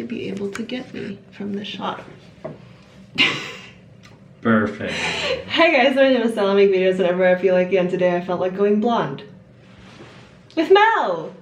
actually be able to get me from this shot. Perfect. Hey guys, my name is Stella. I make videos whenever I feel like it, and today I felt like going blonde. With Mel!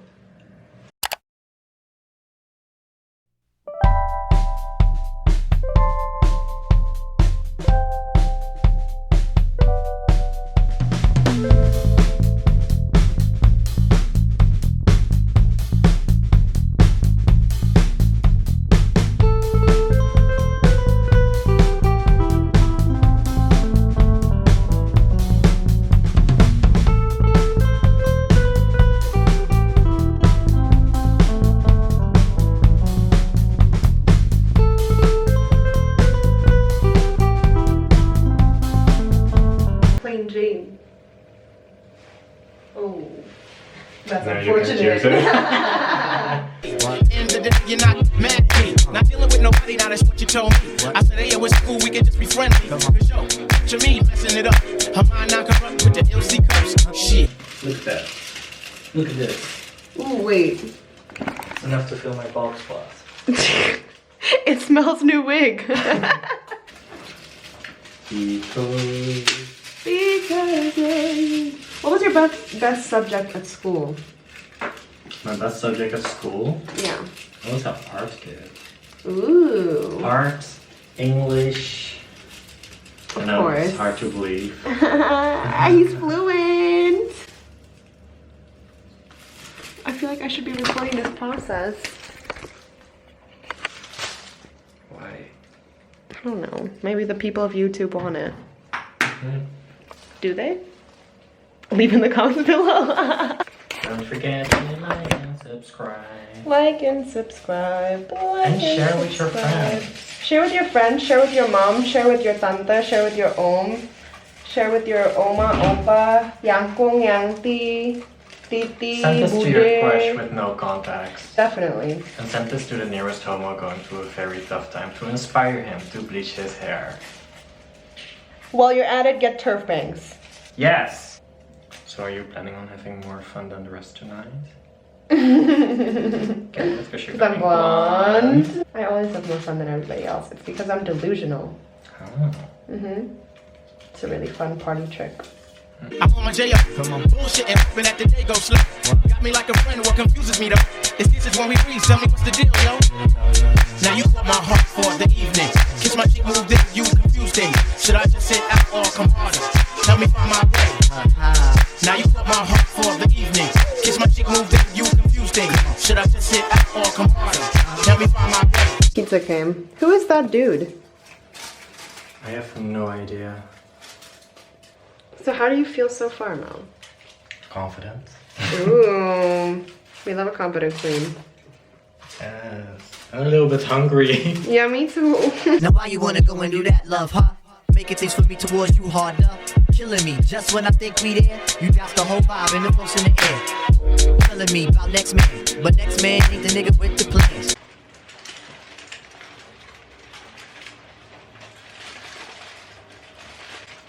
Jane. Oh, that's unfortunate. You're not mad at me. Not dealing with nobody, now that's what you told me. I said, hey, it's cool, we can just be friendly. Cause yo, to me, messing it up. Her mind not corrupt with the LC cups. Shit. Look at that. Look at this. Ooh, wait. It's enough to fill my bald spots. It smells new wig. What was your best subject at school? My best subject at school? Yeah. I was an art kid. Ooh. Art, English. Of I know, course. it's hard to believe. He's fluent. I feel like I should be recording this process. Why? I don't know. Maybe the people of YouTube want it. Do they? Leave in the comments below. Don't forget to like and subscribe. Like and subscribe. And share with your friends. Share with your friends, share with your mom, share with your tante, share with your share with your oma, opa, yangkong, yangti, titi, Send this to your bude. crush with no contacts. Definitely. And send this to the nearest homo going through a very tough time to inspire him to bleach his hair. While you're at it, get turf bangs. Yes! So are you planning on having more fun than the rest tonight? Okay, that's because you're I'm going blonde. I always have more fun than everybody else. It's because I'm delusional. Oh. It's a really fun party trick. I'm on my J.O. Come on. Bullshit and hoping that the day goes slow. Got me like a friend, what confuses me though. It's this is when we freeze, tell me what's the deal, yo. Now you caught my heart for the evening. Kiss my cheek, move this, you confused me. Should I just sit out or come harder? Tell me find my way. Now you caught my heart for the evening. Kiss my cheek, move this, you confused me. Should I just sit out or come harder? Tell me find my way. Pizza came. Who is that dude? I have no idea. So how do you feel so far, Mel? Confident. Ooh, we love a confident queen. Yes. I'm a little bit hungry. Yeah, me too. Now why you wanna go and do that, love, huh? Making things for me towards you harder. Killing me just when I think we there. You douse the whole vibe and the pulse in the air. Telling me about next man, but next man ain't the nigga with the plans.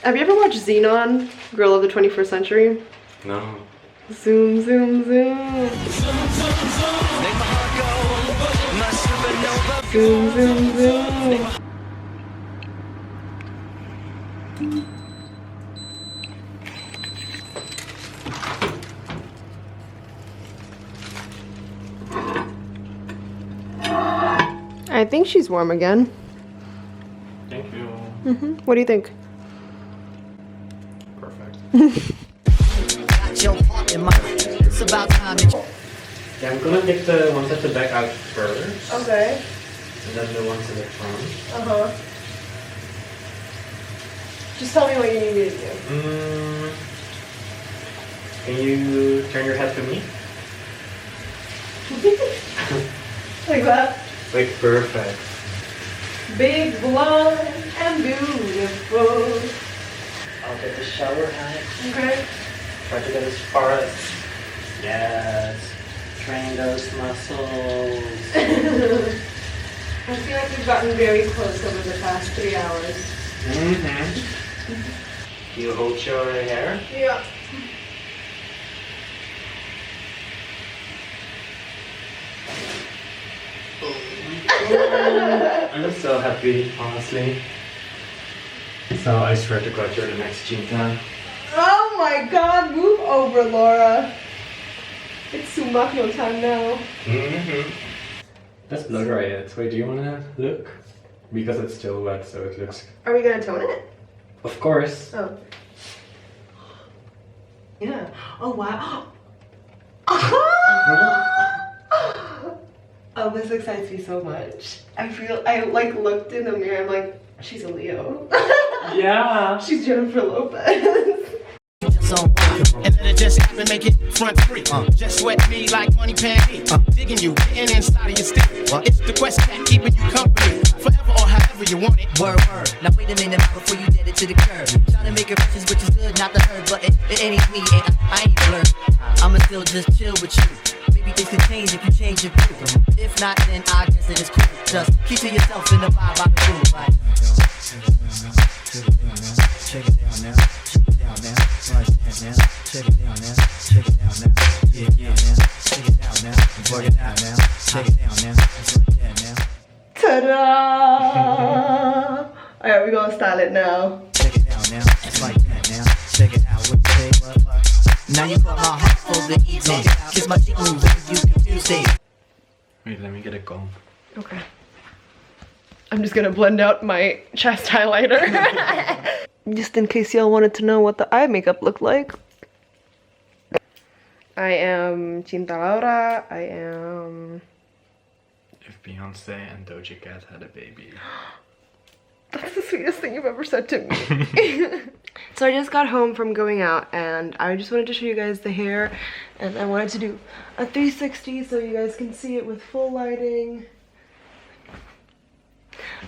Have you ever watched Xenon, Girl of the 21st Century? No. Zoom, zoom, zoom. Zoom, zoom, zoom. I think she's warm again. Thank you. What do you think? Perfect. Got your heart in my it's about time that Yeah, I'm gonna get the ones at the back out first. Okay. And then the ones in the front. Uh-huh. Just tell me what you need me to do. Can you turn your head to me? Like that? Like perfect. Big, blonde, and beautiful. I'll get the shower hat. Okay. Try to get as far as... Yes. Train those muscles. I feel like we've gotten very close over the past 3 hours. Mm-hmm. You hold your hair? Yeah. I'm so happy, honestly. So I swear to God, you're the next Jinta. Oh my god, move over, Laura. It's SOEMAKNO time now. Let's blow dry it. Wait, do you wanna look? Because it's still wet, so it looks... Are we gonna tone it? Of course. Oh. Yeah. Oh wow. Oh, this excites me so much. I like looked in the mirror, I'm like, she's a Leo. Yeah. She's Jennifer Lopez. And let it just happen, make it front free. Just sweat me like money panty. Digging you, getting inside of your stick. It's the quest that keeping you company. Forever or however you want it. Word. Now wait a minute before you get it to the curb. Trying to make a reference which is good, not the herd, but it ain't me, and I ain't blurred. I'ma still just chill with you. Maybe things can change if you change your view. If not, then I guess it is cool. Just keep to yourself in the vibe I can do. Like, check it down now. Check it down now. Right now. Check it down now. Check it down now. Yeah now. Check it down now. Work it out now. Check it down now. It's like that now. Ta-da! Alright, we're gonna style it now. Check it out now. It's like that now. Check it out. What you say? What? Now you put my heart for the evening. Kiss my cheek when you confused it. Wait, let me get a comb. Okay. I'm just gonna blend out my chest highlighter. Just in case y'all wanted to know what the eye makeup looked like. I am Cinta Laura. I am... If Beyonce and Doja Cat had a baby. That's the sweetest thing you've ever said to me. So I just got home from going out and I just wanted to show you guys the hair, and I wanted to do a 360 so you guys can see it with full lighting.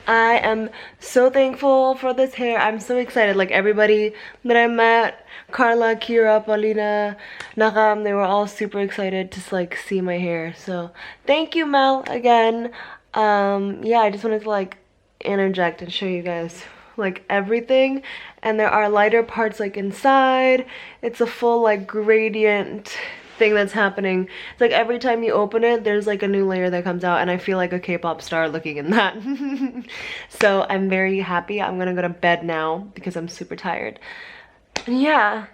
I am so thankful for this hair. I'm so excited. Like everybody that I met, Carla, Kira, Paulina, Nakam, they were all super excited to like see my hair. So thank you, Mel, again. Yeah, I just wanted to like interject and show you guys like everything, and there are lighter parts like inside. It's a full like gradient thing that's happening. It's like every time you open it there's like a new layer that comes out, and I feel like a K-pop star looking in that. So I'm very happy. I'm gonna go to bed now because I'm super tired. And yeah,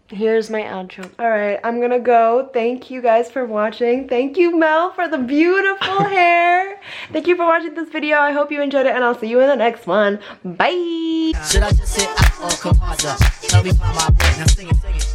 here's my outro. All right, I'm gonna go. Thank you guys for watching. Thank you, Mel, for the beautiful hair. Thank you for watching this video. I hope you enjoyed it, and I'll see you in the next one. Bye. Should I just sit out or come harder? Tell me by my brain. Now sing it.